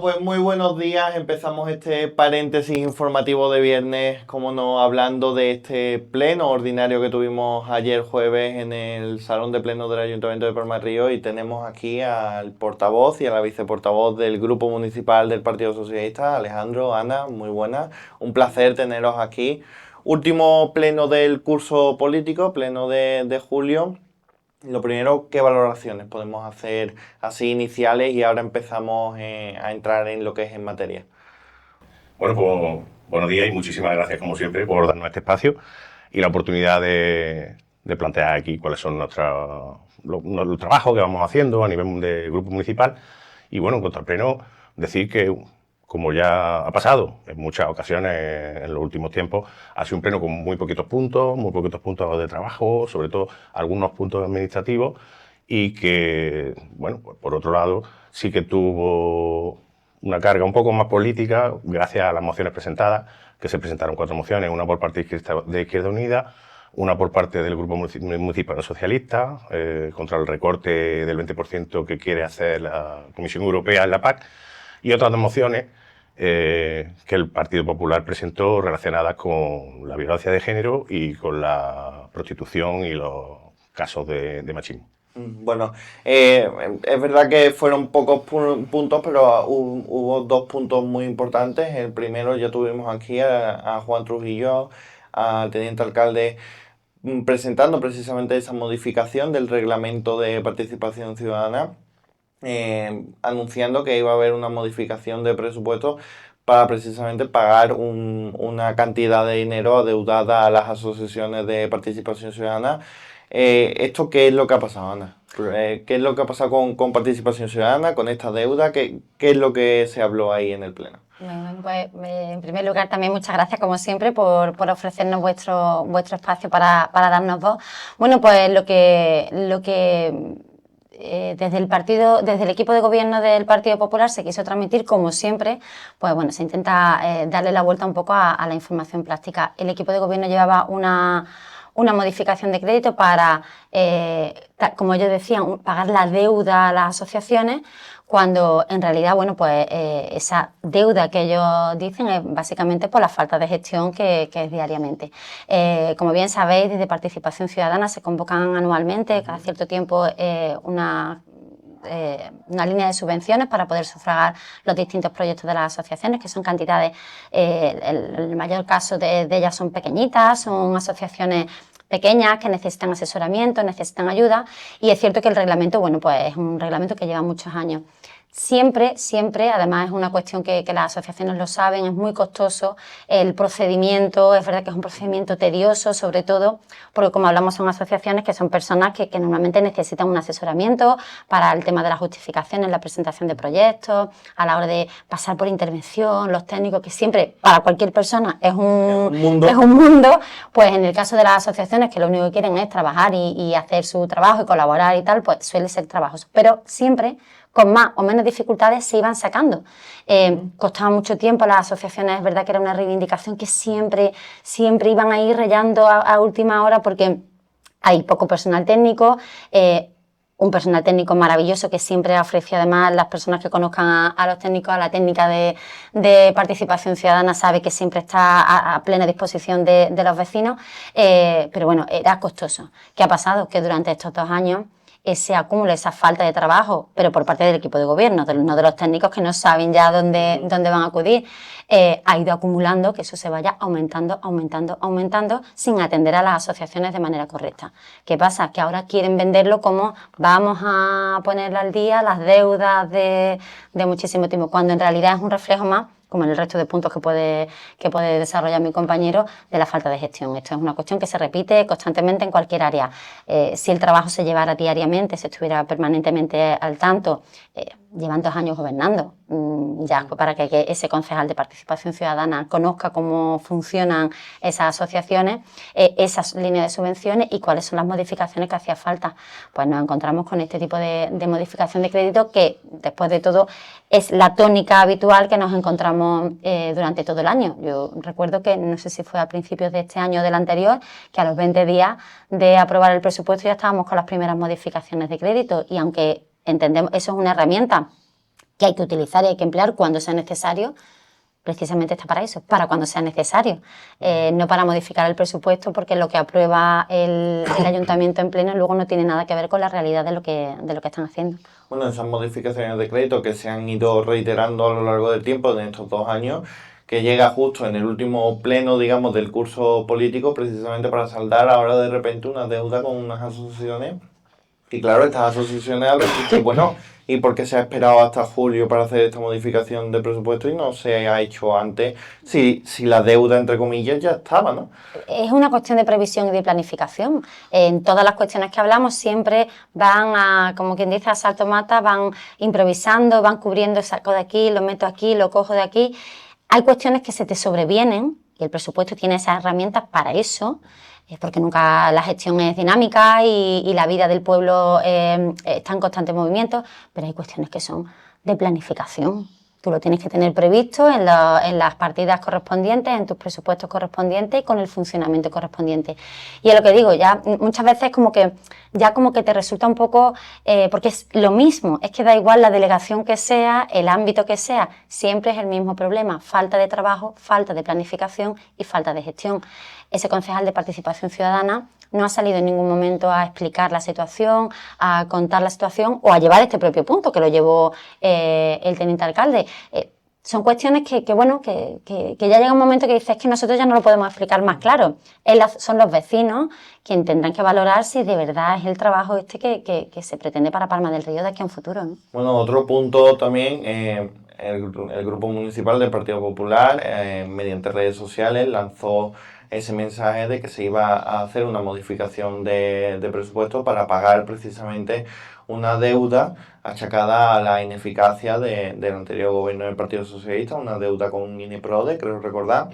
pues muy buenos días. Empezamos este paréntesis informativo de viernes, como no, hablando de este pleno ordinario que tuvimos ayer jueves en el Salón de Plenos del Ayuntamiento de Palma del Río, y tenemos aquí al portavoz y a la viceportavoz del Grupo Municipal del Partido Socialista, Alejandro, Ana, muy buenas. Un placer teneros aquí. Último pleno del curso político, pleno de julio. Lo primero, ¿qué valoraciones podemos hacer así iniciales? Y ahora empezamos a entrar en lo que es en materia. Bueno, pues buenos días y muchísimas gracias, como siempre, por darnos este espacio y la oportunidad de plantear aquí cuáles son los trabajos que vamos haciendo a nivel de grupo municipal. Y bueno, en cuanto al pleno, decir que, como ya ha pasado en muchas ocasiones en los últimos tiempos, ha sido un pleno con muy poquitos puntos de trabajo, sobre todo algunos puntos administrativos, y que, bueno, pues por otro lado, sí que tuvo una carga un poco más política gracias a las mociones presentadas, que se presentaron 4 mociones, una por parte de Izquierda Unida, una por parte del Grupo Municipal Socialista, contra el recorte del 20% que quiere hacer la Comisión Europea en la PAC, y otras 2 mociones que el Partido Popular presentó relacionadas con la violencia de género y con la prostitución y los casos de machismo. Bueno, es verdad que fueron pocos puntos, pero hubo 2 puntos muy importantes. El primero, ya tuvimos aquí a Juan Trujillo, al teniente alcalde, presentando precisamente esa modificación del reglamento de participación ciudadana, anunciando que iba a haber una modificación de presupuesto para precisamente pagar una cantidad de dinero adeudada a las asociaciones de participación ciudadana. ¿Esto qué es lo que ha pasado, Ana? ¿Qué es lo que ha pasado con participación ciudadana, con esta deuda? ¿Qué es lo que se habló ahí en el pleno? Bueno, pues, en primer lugar, también muchas gracias, como siempre, por ofrecernos vuestro espacio para darnos voz. Bueno, pues lo que desde el equipo de gobierno del Partido Popular se quiso transmitir, como siempre, pues bueno, se intenta darle la vuelta un poco a la información plástica. El equipo de gobierno llevaba una modificación de crédito para, como yo decía, pagar la deuda a las asociaciones, cuando en realidad, bueno, pues esa deuda que ellos dicen es básicamente por la falta de gestión que es diariamente. Como bien sabéis, desde Participación Ciudadana se convocan anualmente, cada cierto tiempo, una línea de subvenciones para poder sufragar los distintos proyectos de las asociaciones, que son cantidades, el mayor caso de ellas son pequeñitas, son asociaciones pequeñas que necesitan asesoramiento, necesitan ayuda, y es cierto que el reglamento, bueno, pues es un reglamento que lleva muchos años. Siempre, además es una cuestión que las asociaciones lo saben, es muy costoso el procedimiento, es verdad que es un procedimiento tedioso, sobre todo porque, como hablamos, son asociaciones que son personas que normalmente necesitan un asesoramiento para el tema de las justificaciones, la presentación de proyectos, a la hora de pasar por intervención, los técnicos, que siempre para cualquier persona es un mundo, pues en el caso de las asociaciones, que lo único que quieren es trabajar y hacer su trabajo y colaborar y tal, pues suele ser trabajoso, pero siempre con más o menos dificultades se iban sacando. Costaba mucho tiempo, las asociaciones, es verdad que era una reivindicación que siempre iban a ir rayando a última hora, porque hay poco personal técnico, un personal técnico maravilloso que siempre ofrece, además, las personas que conozcan a los técnicos, a la técnica de participación ciudadana, sabe que siempre está a plena disposición de los vecinos, pero bueno, era costoso. ¿Qué ha pasado? Que durante estos 2 años ese acúmulo, esa falta de trabajo, pero por parte del equipo de gobierno, no de los técnicos que no saben ya dónde van a acudir, ha ido acumulando que eso se vaya aumentando sin atender a las asociaciones de manera correcta. ¿Qué pasa? Que ahora quieren venderlo como vamos a ponerle al día las deudas de muchísimo tiempo, cuando en realidad es un reflejo más, como en el resto de puntos que puede desarrollar mi compañero, de la falta de gestión. Esto es una cuestión que se repite constantemente en cualquier área. Si el trabajo se llevara diariamente, se estuviera permanentemente al tanto, llevan 2 años gobernando, ya para que ese concejal de Participación Ciudadana conozca cómo funcionan esas asociaciones, esas líneas de subvenciones y cuáles son las modificaciones que hacía falta. Pues nos encontramos con este tipo de modificación de crédito, que después de todo es la tónica habitual que nos encontramos durante todo el año. Yo recuerdo que, no sé si fue a principios de este año o del anterior, que a los 20 días de aprobar el presupuesto ya estábamos con las primeras modificaciones de crédito, y aunque entendemos, eso es una herramienta que hay que utilizar y hay que emplear cuando sea necesario. Precisamente está para eso, para cuando sea necesario, no para modificar el presupuesto, porque lo que aprueba el ayuntamiento en pleno luego no tiene nada que ver con la realidad de lo que están haciendo. Bueno, esas modificaciones de crédito que se han ido reiterando a lo largo del tiempo de estos 2 años, que llega justo en el último pleno, digamos, del curso político, precisamente para saldar ahora de repente una deuda con unas asociaciones. Y claro, estas asociaciones al decir, bueno, ¿y por qué se ha esperado hasta julio para hacer esta modificación de presupuesto y no se ha hecho antes si la deuda, entre comillas, ya estaba, ¿no? Es una cuestión de previsión y de planificación. En todas las cuestiones que hablamos siempre van a, como quien dice, a salto mata, van improvisando, van cubriendo, saco de aquí, lo meto aquí, lo cojo de aquí. Hay cuestiones que se te sobrevienen y el presupuesto tiene esas herramientas para eso, porque nunca la gestión es dinámica y la vida del pueblo está en constante movimiento, pero hay cuestiones que son de planificación. Tú lo tienes que tener previsto en las partidas correspondientes, en tus presupuestos correspondientes y con el funcionamiento correspondiente. Y es lo que digo, ya muchas veces como que te resulta un poco, porque es lo mismo, es que da igual la delegación que sea, el ámbito que sea, siempre es el mismo problema, falta de trabajo, falta de planificación y falta de gestión. Ese concejal de Participación Ciudadana no ha salido en ningún momento a explicar la situación, a contar la situación o a llevar este propio punto que lo llevó el teniente alcalde. Son cuestiones que ya llega un momento que dices que nosotros ya no lo podemos explicar más claro. Son los vecinos quienes tendrán que valorar si de verdad es el trabajo que se pretende para Palma del Río de aquí a un futuro, ¿no? Bueno, otro punto también, el Grupo Municipal del Partido Popular, mediante redes sociales, lanzó ese mensaje de que se iba a hacer una modificación de presupuesto para pagar precisamente una deuda achacada a la ineficacia del anterior gobierno del Partido Socialista, una deuda con INEPRODE, creo recordar.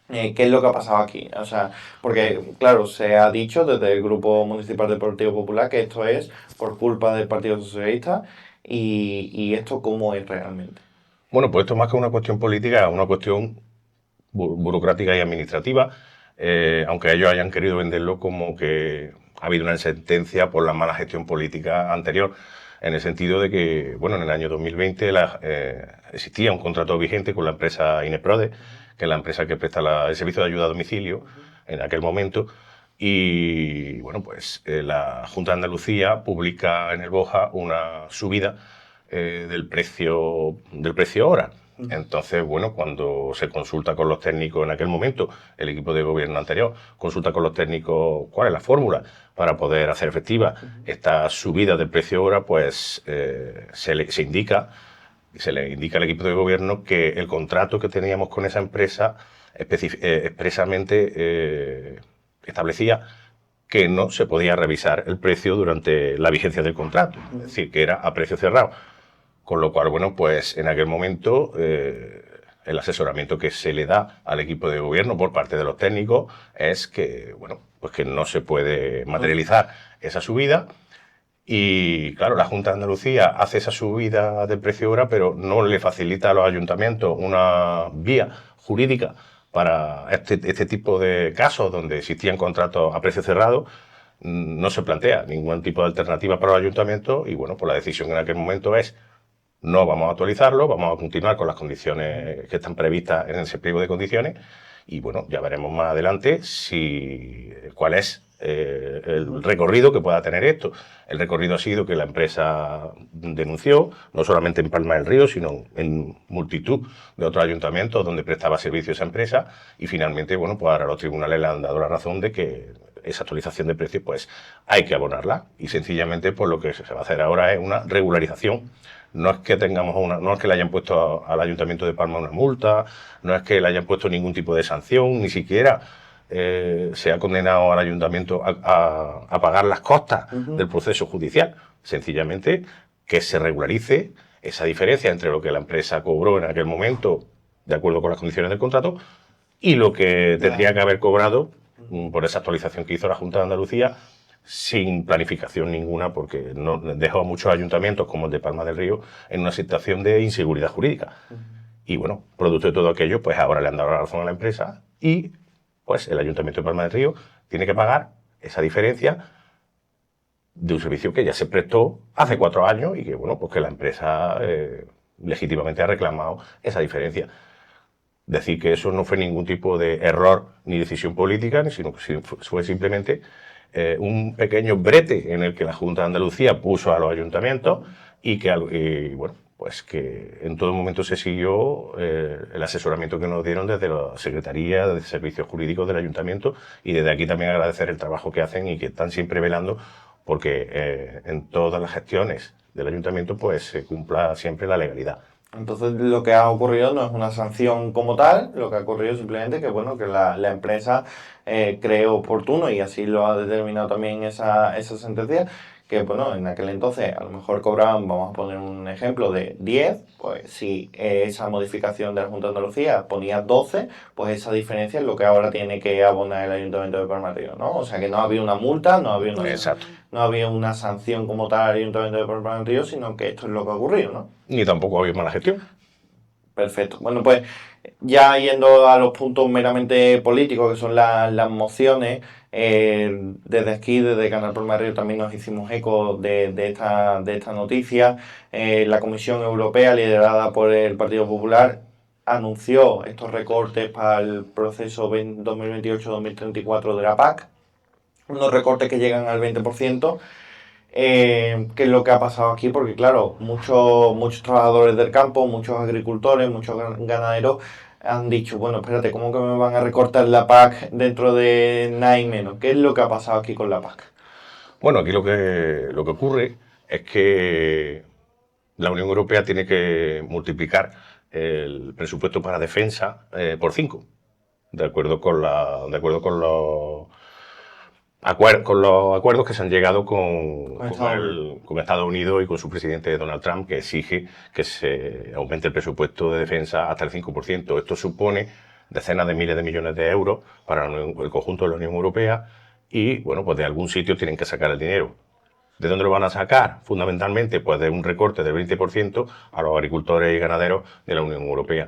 ¿Qué es lo que ha pasado aquí? O sea, porque, claro, se ha dicho desde el Grupo Municipal del Partido Popular que esto es por culpa del Partido Socialista y esto cómo es realmente. Bueno, pues esto más que una cuestión política, es una cuestión burocrática y administrativa, aunque ellos hayan querido venderlo como que ha habido una sentencia por la mala gestión política anterior, en el sentido de que, bueno, en el año 2020 existía un contrato vigente con la empresa INEPRODE, que es la empresa que presta el servicio de ayuda a domicilio en aquel momento, y bueno, pues la Junta de Andalucía publica en el BOJA una subida del precio hora. Entonces, bueno, cuando se consulta con los técnicos en aquel momento, el equipo de gobierno anterior consulta con los técnicos cuál es la fórmula para poder hacer efectiva esta subida del precio hora, pues se le indica al equipo de gobierno que el contrato que teníamos con esa empresa expresamente establecía que no se podía revisar el precio durante la vigencia del contrato, es decir, que era a precio cerrado. Con lo cual, bueno, pues en aquel momento el asesoramiento que se le da al equipo de gobierno por parte de los técnicos es que, bueno, pues que no se puede materializar esa subida. Y claro, la Junta de Andalucía hace esa subida de precio hora, pero no le facilita a los ayuntamientos una vía jurídica para este tipo de casos donde existían contratos a precio cerrado. No se plantea ningún tipo de alternativa para los ayuntamientos y, bueno, pues la decisión en aquel momento es: no vamos a actualizarlo, vamos a continuar con las condiciones que están previstas en ese pliego de condiciones y, bueno, ya veremos más adelante cuál es el recorrido que pueda tener esto. El recorrido ha sido que la empresa denunció, no solamente en Palma del Río, sino en multitud de otros ayuntamientos donde prestaba servicio esa empresa y finalmente, bueno, pues ahora los tribunales le han dado la razón de que esa actualización de precios pues hay que abonarla y sencillamente pues lo que se va a hacer ahora es una regularización. No es que no es que le hayan puesto al Ayuntamiento de Palma una multa, no es que le hayan puesto ningún tipo de sanción, ni siquiera se ha condenado al Ayuntamiento a pagar las costas del proceso judicial. Sencillamente que se regularice esa diferencia entre lo que la empresa cobró en aquel momento, de acuerdo con las condiciones del contrato, y lo que tendría que haber cobrado por esa actualización que hizo la Junta de Andalucía, sin planificación ninguna, porque dejó a muchos ayuntamientos, como el de Palma del Río, en una situación de inseguridad jurídica. Y bueno, producto de todo aquello, pues ahora le han dado la razón a la empresa y pues el Ayuntamiento de Palma del Río tiene que pagar esa diferencia de un servicio que ya se prestó hace 4 años y que, bueno, pues que la empresa legítimamente ha reclamado esa diferencia. Decir que eso no fue ningún tipo de error ni decisión política, sino que fue simplemente un pequeño brete en el que la Junta de Andalucía puso a los ayuntamientos y que, bueno, pues que en todo momento se siguió el asesoramiento que nos dieron desde la Secretaría de Servicios Jurídicos del Ayuntamiento, y desde aquí también agradecer el trabajo que hacen y que están siempre velando porque en todas las gestiones del Ayuntamiento pues se cumpla siempre la legalidad. Entonces lo que ha ocurrido no es una sanción como tal, lo que ha ocurrido es simplemente que, bueno, que la empresa cree oportuno, y así lo ha determinado también esa sentencia, que, bueno, en aquel entonces a lo mejor cobraban, vamos a poner un ejemplo, de 10, pues si esa modificación de la Junta de Andalucía ponía 12, pues esa diferencia es lo que ahora tiene que abonar el Ayuntamiento de Palma del Río, ¿no? O sea que no había una multa, no había una sanción como tal al Ayuntamiento de Palma del Río, sino que esto es lo que ha ocurrido, ¿no? Ni tampoco había mala gestión. Perfecto. Bueno, pues ya yendo a los puntos meramente políticos, que son las mociones, desde aquí, desde Canal Palma del Río, también nos hicimos eco de esta noticia. La Comisión Europea, liderada por el Partido Popular, anunció estos recortes para el proceso 2028-2034 de la PAC, unos recortes que llegan al 20%. ¿Qué es lo que ha pasado aquí? Porque claro, muchos trabajadores del campo, muchos agricultores, muchos ganaderos han dicho, bueno, espérate, ¿cómo que me van a recortar la PAC dentro de nada y menos? ¿Qué es lo que ha pasado aquí con la PAC? Bueno, aquí lo que ocurre es que la Unión Europea tiene que multiplicar el presupuesto para defensa por 5, de acuerdo con los acuerdos que se han llegado con Estados Unidos y con su presidente Donald Trump, que exige que se aumente el presupuesto de defensa hasta el 5%. Esto supone decenas de miles de millones de euros para el conjunto de la Unión Europea y, bueno, pues de algún sitio tienen que sacar el dinero. ¿De dónde lo van a sacar? Fundamentalmente, pues de un recorte del 20% a los agricultores y ganaderos de la Unión Europea.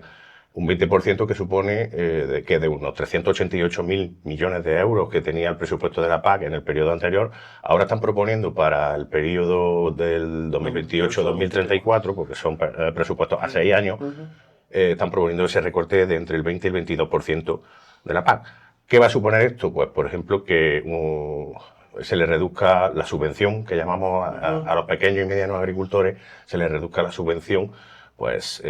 Un 20% que supone que de unos 388.000 millones de euros que tenía el presupuesto de la PAC en el periodo anterior, ahora están proponiendo para el periodo del 2028-2034, porque son presupuestos a 6 años, están proponiendo ese recorte de entre el 20 y el 22% de la PAC. ¿Qué va a suponer esto? Pues, por ejemplo, que se le reduzca la subvención que llamamos a los pequeños y medianos agricultores, se les reduzca la subvención, pues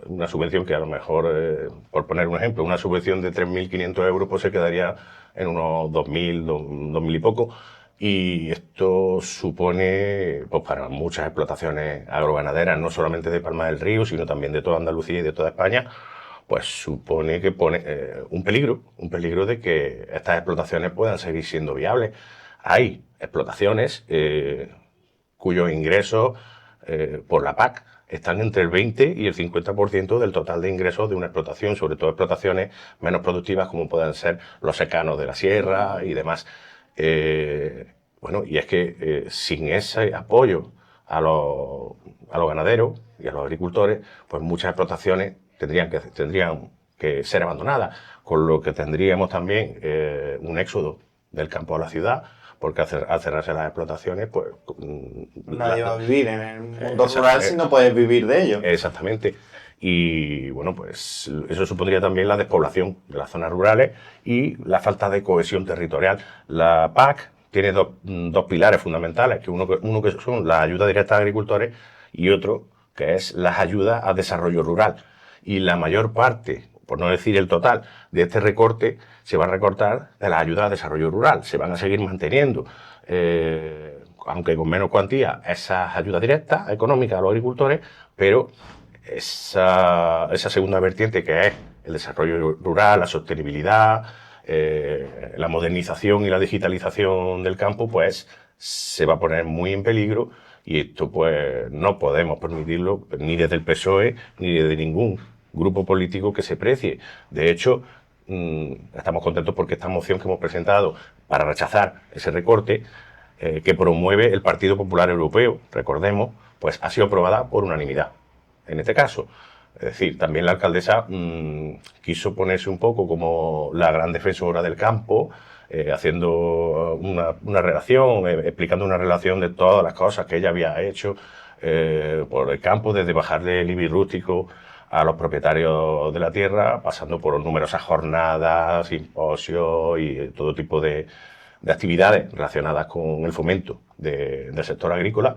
una subvención que a lo mejor, por poner un ejemplo, una subvención de 3.500 euros pues se quedaría en unos 2.000 y poco, y esto supone, pues para muchas explotaciones agroganaderas, no solamente de Palma del Río, sino también de toda Andalucía y de toda España, pues supone que pone un peligro de que estas explotaciones puedan seguir siendo viables. Hay explotaciones cuyos ingresos por la PAC están entre el 20 y el 50% del total de ingresos de una explotación, sobre todo explotaciones menos productivas como pueden ser los secanos de la sierra y demás. Bueno, y es que sin ese apoyo a los ganaderos y a los agricultores, pues muchas explotaciones tendrían que ser abandonadas, con lo que tendríamos también un éxodo del campo a la ciudad, porque al cerrarse las explotaciones, pues... Nadie va a vivir en el mundo rural si no puedes vivir de ello. Exactamente. Y bueno, pues eso supondría también la despoblación de las zonas rurales y la falta de cohesión territorial. La PAC tiene dos pilares fundamentales, que uno que son las ayudas directas a agricultores y otro que es las ayudas a desarrollo rural. Y la mayor parte, por no decir el total, de este recorte se va a recortar de las ayudas a desarrollo rural. Se van a seguir manteniendo, aunque con menos cuantía, esas ayudas directas económicas a los agricultores, pero esa segunda vertiente, que es el desarrollo rural, la sostenibilidad, la modernización y la digitalización del campo, pues se va a poner muy en peligro, y esto pues no podemos permitirlo ni desde el PSOE ni desde ningún grupo político que se precie. De hecho, estamos contentos porque esta moción que hemos presentado para rechazar ese recorte que promueve el Partido Popular Europeo, recordemos, pues ha sido aprobada por unanimidad en este caso. Es decir, también la alcaldesa quiso ponerse un poco como la gran defensora del campo, haciendo una relación, explicando una relación de todas las cosas que ella había hecho por el campo, desde bajarle el IBI rústico a los propietarios de la tierra, pasando por numerosas jornadas, simposios y todo tipo de actividades relacionadas con el fomento del sector agrícola,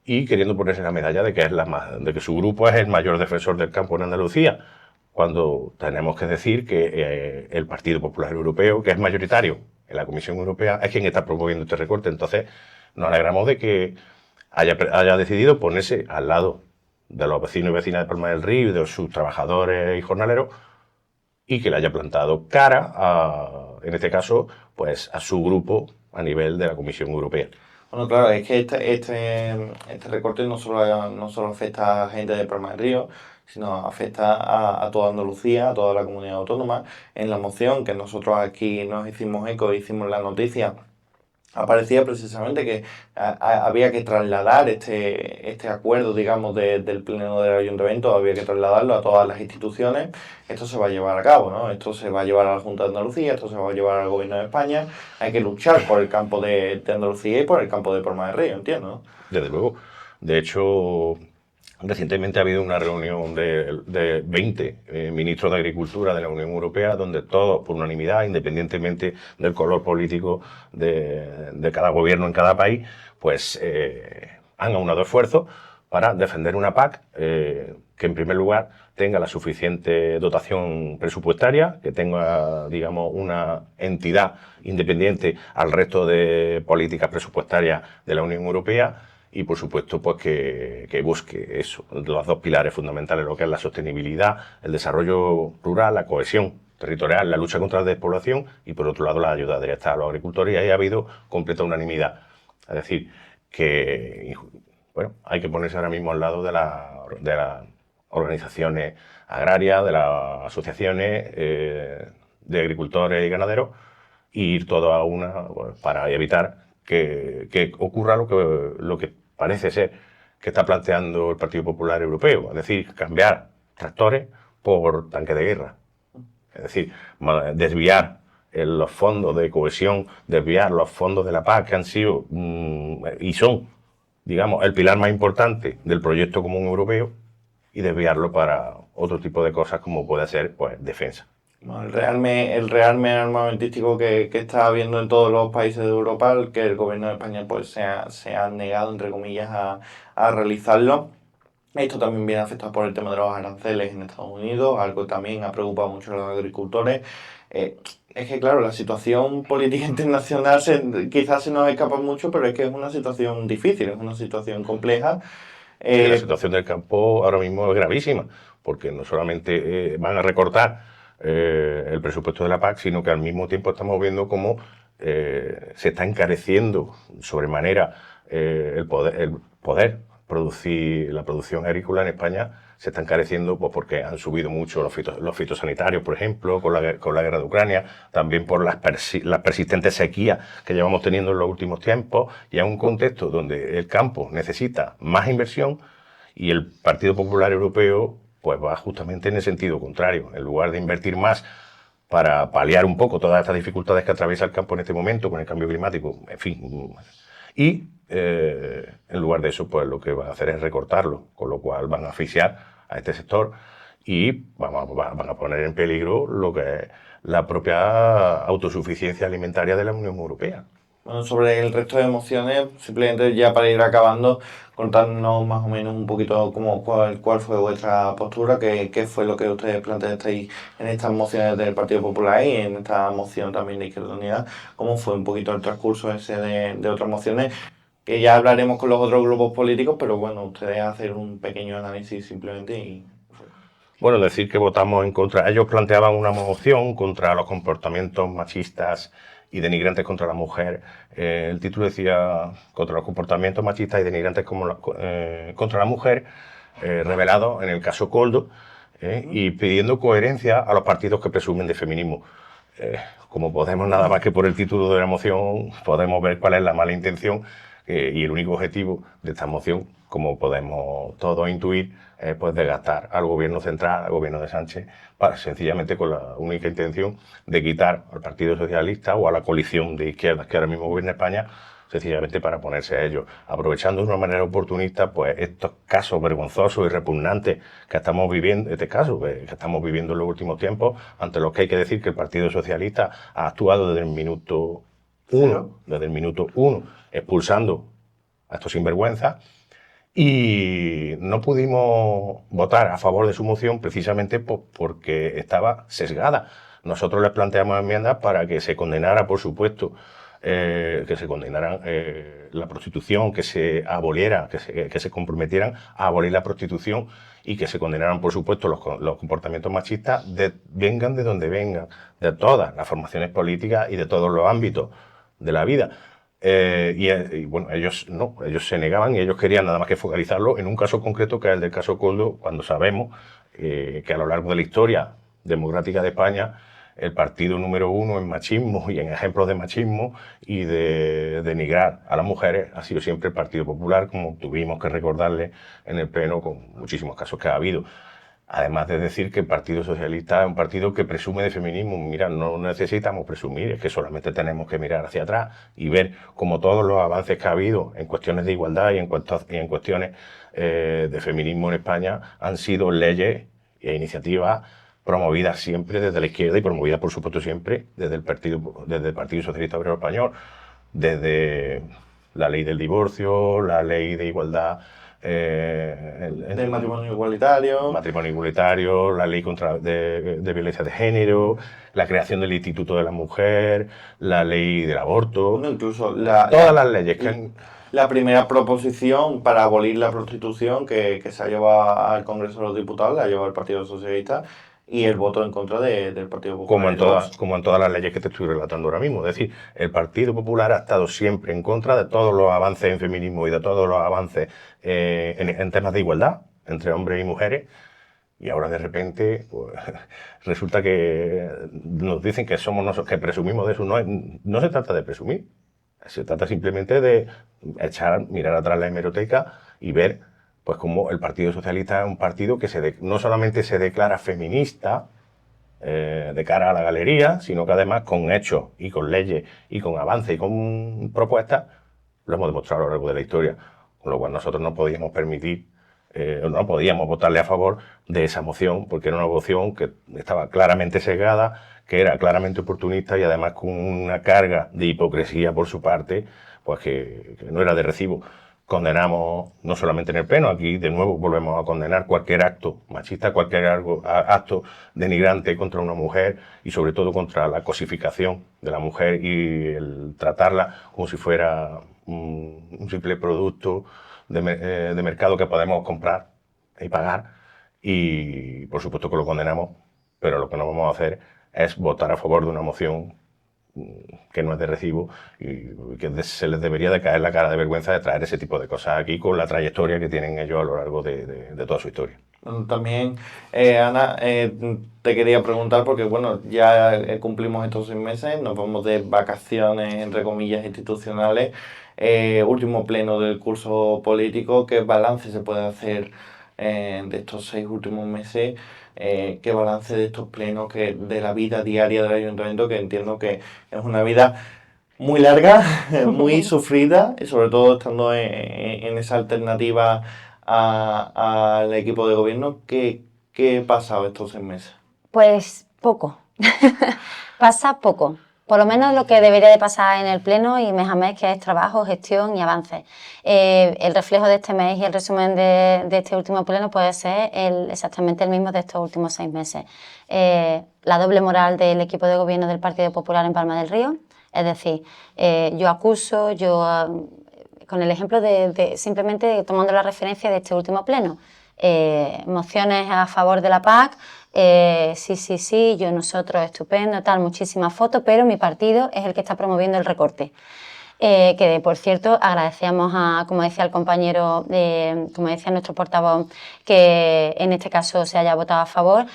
y queriendo ponerse la medalla de que, de que su grupo es el mayor defensor del campo en Andalucía, cuando tenemos que decir que el Partido Popular Europeo, que es mayoritario en la Comisión Europea, es quien está promoviendo este recorte. Entonces, nos alegramos de que haya decidido ponerse al lado de los vecinos y vecinas de Palma del Río y de sus trabajadores y jornaleros, y que le haya plantado cara, en este caso, pues a su grupo a nivel de la Comisión Europea. Bueno, claro, es que este recorte no solo afecta a gente de Palma del Río, sino afecta a toda Andalucía, a toda la comunidad autónoma. En la moción que nosotros aquí nos hicimos eco, hicimos la noticia, aparecía precisamente que había que trasladar este acuerdo, digamos, del Pleno del Ayuntamiento, había que trasladarlo a todas las instituciones. Esto se va a llevar a cabo, ¿no? Esto se va a llevar a la Junta de Andalucía, esto se va a llevar al Gobierno de España. Hay que luchar por el campo de Andalucía y por el campo de Palma del Río, entiendo, ¿no? Desde luego. De hecho, recientemente ha habido una reunión de 20 ministros de Agricultura de la Unión Europea, donde todos, por unanimidad, independientemente del color político de cada gobierno en cada país, pues han aunado esfuerzos para defender una PAC que, en primer lugar, tenga la suficiente dotación presupuestaria, que tenga, digamos, una entidad independiente al resto de políticas presupuestarias de la Unión Europea, y, por supuesto, pues que busque eso, los dos pilares fundamentales, lo que es la sostenibilidad, el desarrollo rural, la cohesión territorial, la lucha contra la despoblación y, por otro lado, la ayuda directa a los agricultores. Y ahí ha habido completa unanimidad. Es decir, que bueno, hay que ponerse ahora mismo al lado de las organizaciones agrarias, de las asociaciones de agricultores y ganaderos, e ir todo a una, pues, para evitar que ocurra lo que parece ser que está planteando el Partido Popular Europeo, es decir, cambiar tractores por tanques de guerra. Es decir, desviar los fondos de cohesión, desviar los fondos de la PAC, que han sido y son, digamos, el pilar más importante del proyecto común europeo, y desviarlo para otro tipo de cosas, como puede ser, pues, defensa. Bueno, el rearme armamentístico que está habiendo en todos los países de Europa, que el gobierno de España pues se ha negado, entre comillas, a realizarlo. Esto también viene afectado por el tema de los aranceles en Estados Unidos, algo que también ha preocupado mucho a los agricultores. Es que, claro, la situación política internacional quizás se nos escapa mucho, pero es que es una situación difícil, es una situación compleja. La situación del campo ahora mismo es gravísima, porque no solamente van a recortar el presupuesto de la PAC, sino que al mismo tiempo estamos viendo cómo se está encareciendo sobremanera el poder producir, la producción agrícola en España se está encareciendo, pues, porque han subido mucho los fitosanitarios, por ejemplo, con la guerra de Ucrania, también por las persistentes sequías que llevamos teniendo en los últimos tiempos, y en un contexto donde el campo necesita más inversión, y el Partido Popular Europeo pues va justamente en el sentido contrario. En lugar de invertir más para paliar un poco todas estas dificultades que atraviesa el campo en este momento con el cambio climático, en fin, y en lugar de eso, pues lo que van a hacer es recortarlo, con lo cual van a asfixiar a este sector y van a poner en peligro lo que es la propia autosuficiencia alimentaria de la Unión Europea. Bueno, sobre el resto de emociones, simplemente ya para ir acabando, contarnos más o menos un poquito cuál fue vuestra postura, qué fue lo que ustedes planteasteis en estas mociones del Partido Popular y en esta moción también de Izquierda Unida, cómo fue un poquito el transcurso ese de otras mociones, que ya hablaremos con los otros grupos políticos, pero bueno, ustedes hacer un pequeño análisis simplemente y... Bueno, decir que votamos en contra. Ellos planteaban una moción contra los comportamientos machistas y denigrantes contra la mujer. El título decía contra los comportamientos machistas y denigrantes contra la mujer, revelados en el caso Koldo, y pidiendo coherencia a los partidos que presumen de feminismo. Como podemos, nada más que por el título de la moción, podemos ver cuál es la mala intención y el único objetivo de esta moción, como podemos todos intuir, es pues desgastar al gobierno central, al gobierno de Sánchez, sencillamente con la única intención de quitar al Partido Socialista o a la coalición de izquierdas que ahora mismo gobierna España, sencillamente para ponerse a ello, aprovechando de una manera oportunista pues estos casos vergonzosos y repugnantes que estamos viviendo, que estamos viviendo en los últimos tiempos, ante los que hay que decir que el Partido Socialista ha actuado desde el minuto uno, expulsando a estos sinvergüenzas, y no pudimos votar a favor de su moción precisamente porque estaba sesgada. Nosotros les planteamos enmiendas para que se condenara, por supuesto, que se condenaran la prostitución, que se aboliera, que se comprometieran a abolir la prostitución y que se condenaran, por supuesto, los comportamientos machistas, vengan de donde vengan, de todas las formaciones políticas y de todos los ámbitos de la vida. Y bueno, ellos no, ellos se negaban y ellos querían nada más que focalizarlo en un caso concreto, que es el del caso Koldo, cuando sabemos que a lo largo de la historia democrática de España el partido número uno en machismo y en ejemplos de machismo y de denigrar a las mujeres ha sido siempre el Partido Popular, como tuvimos que recordarle en el Pleno con muchísimos casos que ha habido. Además de decir que el Partido Socialista es un partido que presume de feminismo. Mira, no necesitamos presumir, es que solamente tenemos que mirar hacia atrás y ver cómo todos los avances que ha habido en cuestiones de igualdad y en cuestiones de feminismo en España han sido leyes e iniciativas promovidas siempre desde la izquierda y promovidas, por supuesto, siempre desde el Partido Socialista Obrero Español, desde la ley del divorcio, la ley de igualdad, del matrimonio igualitario, la ley de violencia de género, la creación del Instituto de la Mujer, la ley del aborto, bueno, incluso todas las leyes que han... La primera proposición para abolir la prostitución que se ha llevado al Congreso de los Diputados la ha llevado el Partido Socialista, y el voto en contra del Partido Popular. Como en todas las leyes que te estoy relatando ahora mismo. Es decir, el Partido Popular ha estado siempre en contra de todos los avances en feminismo y de todos los avances en temas de igualdad entre hombres y mujeres. Y ahora de repente pues, resulta que nos dicen que somos nosotros, que presumimos de eso. No se trata de presumir. Se trata simplemente de mirar atrás la hemeroteca y ver pues como el Partido Socialista es un partido que no solamente se declara feminista de cara a la galería, sino que además con hechos y con leyes y con avances y con propuestas lo hemos demostrado a lo largo de la historia, con lo cual nosotros no podíamos permitir, no podíamos votarle a favor de esa moción, porque era una moción que estaba claramente sesgada, que era claramente oportunista y además con una carga de hipocresía por su parte, pues que no era de recibo. Condenamos, no solamente en el Pleno, aquí de nuevo volvemos a condenar cualquier acto machista, cualquier acto denigrante contra una mujer y sobre todo contra la cosificación de la mujer y el tratarla como si fuera un simple producto de mercado que podemos comprar y pagar. Y por supuesto que lo condenamos, pero lo que no vamos a hacer es votar a favor de una moción que no es de recibo y que se les debería de caer la cara de vergüenza de traer ese tipo de cosas aquí con la trayectoria que tienen ellos a lo largo de toda su historia. También, Ana, te quería preguntar porque, bueno, ya cumplimos estos 6 meses, nos vamos de vacaciones, entre comillas, institucionales, último pleno del curso político. ¿Qué balance se puede hacer de estos 6 últimos meses? ¿Qué balance de estos plenos, de la vida diaria del ayuntamiento, que entiendo que es una vida muy larga, muy sufrida, y sobre todo estando en esa alternativa al equipo de gobierno? ¿Qué ha pasado estos 6 meses? Pues poco, pasa poco. Por lo menos lo que debería de pasar en el Pleno y mes a mes, que es trabajo, gestión y avance. El reflejo de este mes y el resumen de este último Pleno puede ser exactamente el mismo de estos últimos 6 meses. La doble moral del equipo de gobierno del Partido Popular en Palma del Río, es decir, yo acuso, con el ejemplo simplemente tomando la referencia de este último Pleno, mociones a favor de la PAC, sí, nosotros, estupendo, tal, muchísimas fotos, pero mi partido es el que está promoviendo el recorte. Que, por cierto, agradecíamos como decía el compañero, como decía nuestro portavoz, que en este caso se haya votado a favor.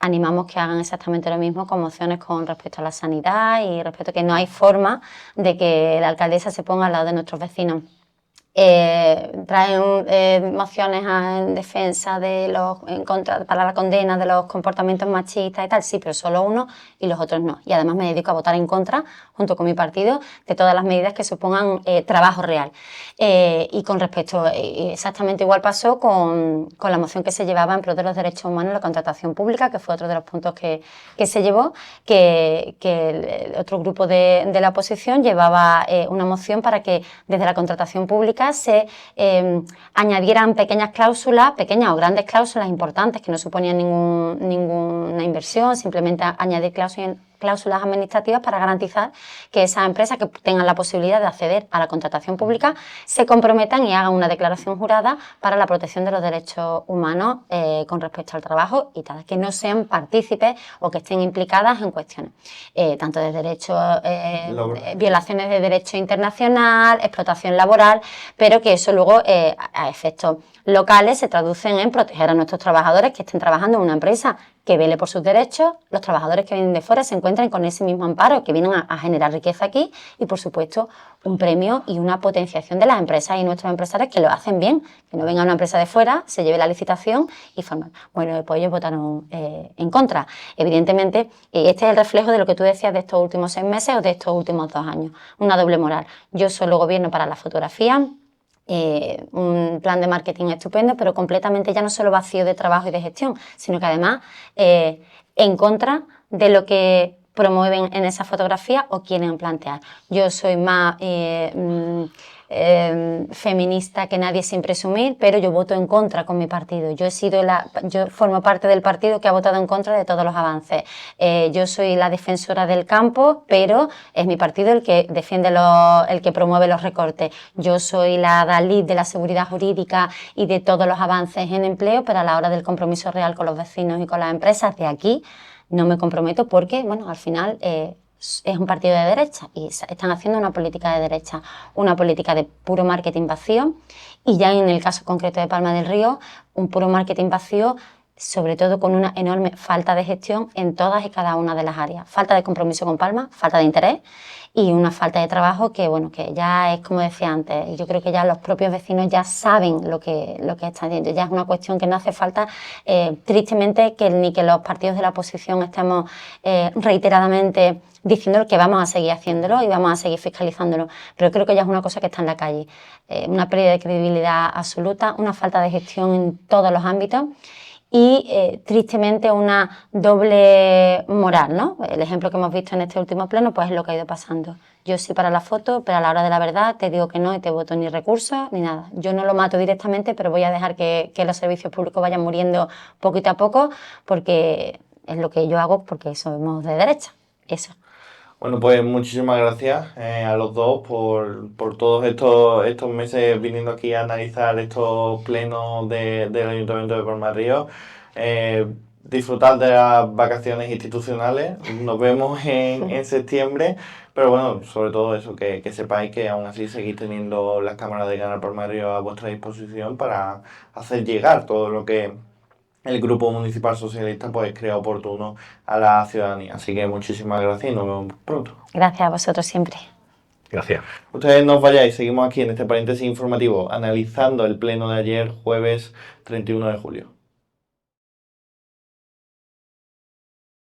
Animamos que hagan exactamente lo mismo con mociones con respecto a la sanidad y respecto a que no hay forma de que la alcaldesa se ponga al lado de nuestros vecinos. traen mociones en defensa para la condena de los comportamientos machistas y tal, sí, pero solo uno y los otros no. Y además me dedico a votar en contra, junto con mi partido, de todas las medidas que supongan trabajo real. Y con respecto, exactamente igual pasó con la moción que se llevaba en pro de los derechos humanos en la contratación pública, que fue otro de los puntos que se llevó, que el otro grupo de la oposición llevaba una moción para que desde la contratación pública se añadieran pequeñas o grandes cláusulas importantes que no suponían ninguna inversión, simplemente añadir cláusulas administrativas para garantizar que esas empresas que tengan la posibilidad de acceder a la contratación pública se comprometan y hagan una declaración jurada para la protección de los derechos humanos con respecto al trabajo y tal, que no sean partícipes o que estén implicadas en cuestiones tanto de derechos, violaciones de derecho internacional, explotación laboral, pero que eso luego a efectos locales se traducen en proteger a nuestros trabajadores que estén trabajando en una empresa que vele por sus derechos. Los trabajadores que vienen de fuera se encuentran con ese mismo amparo, que vienen a generar riqueza aquí y, por supuesto, un premio y una potenciación de las empresas y nuestros empresarios que lo hacen bien, que no venga una empresa de fuera, se lleve la licitación y forman. Bueno, pues ellos votaron en contra. Evidentemente, este es el reflejo de lo que tú decías de estos últimos 6 meses o de estos últimos 2 años. Una doble moral. Yo solo gobierno para la fotografía, un plan de marketing estupendo, pero completamente ya no solo vacío de trabajo y de gestión, sino que además en contra de lo que promueven en esa fotografía o quieren plantear. Yo soy más feminista que nadie sin presumir, pero yo voto en contra con mi partido. Yo formo parte del partido que ha votado en contra de todos los avances. Yo soy la defensora del campo, pero es mi partido el que defiende el que promueve los recortes. Yo soy la Dalí de la seguridad jurídica y de todos los avances en empleo, pero a la hora del compromiso real con los vecinos y con las empresas de aquí no me comprometo porque, bueno, al final es un partido de derecha y están haciendo una política de derecha, una política de puro marketing vacío y ya en el caso concreto de Palma del Río, un puro marketing vacío, sobre todo con una enorme falta de gestión en todas y cada una de las áreas. Falta de compromiso con Palma, falta de interés y una falta de trabajo que, bueno, que ya es como decía antes, yo creo que ya los propios vecinos ya saben lo que están haciendo, ya es una cuestión que no hace falta, tristemente, ni que los partidos de la oposición estemos reiteradamente diciendo que vamos a seguir haciéndolo y vamos a seguir fiscalizándolo, pero creo que ya es una cosa que está en la calle, una pérdida de credibilidad absoluta, una falta de gestión en todos los ámbitos y tristemente una doble moral, ¿no? El ejemplo que hemos visto en este último pleno pues es lo que ha ido pasando. Yo sí para la foto, pero a la hora de la verdad te digo que no y te voto ni recursos ni nada. Yo no lo mato directamente, pero voy a dejar que los servicios públicos vayan muriendo poquito a poco porque es lo que yo hago porque somos de derecha, eso. Bueno, pues muchísimas gracias a los dos por todos estos meses viniendo aquí a analizar estos plenos del Ayuntamiento de Palma del Río. Disfrutar de las vacaciones institucionales, nos vemos en septiembre, pero bueno, sobre todo eso, que sepáis que aún así seguís teniendo las cámaras de Canal Palma del Río a vuestra disposición para hacer llegar todo lo que el Grupo Municipal Socialista pues crea oportuno a la ciudadanía. Así que muchísimas gracias y nos vemos pronto. Gracias a vosotros siempre. Gracias. Ustedes no os vayáis, seguimos aquí en este paréntesis informativo analizando el pleno de ayer, jueves 31 de julio.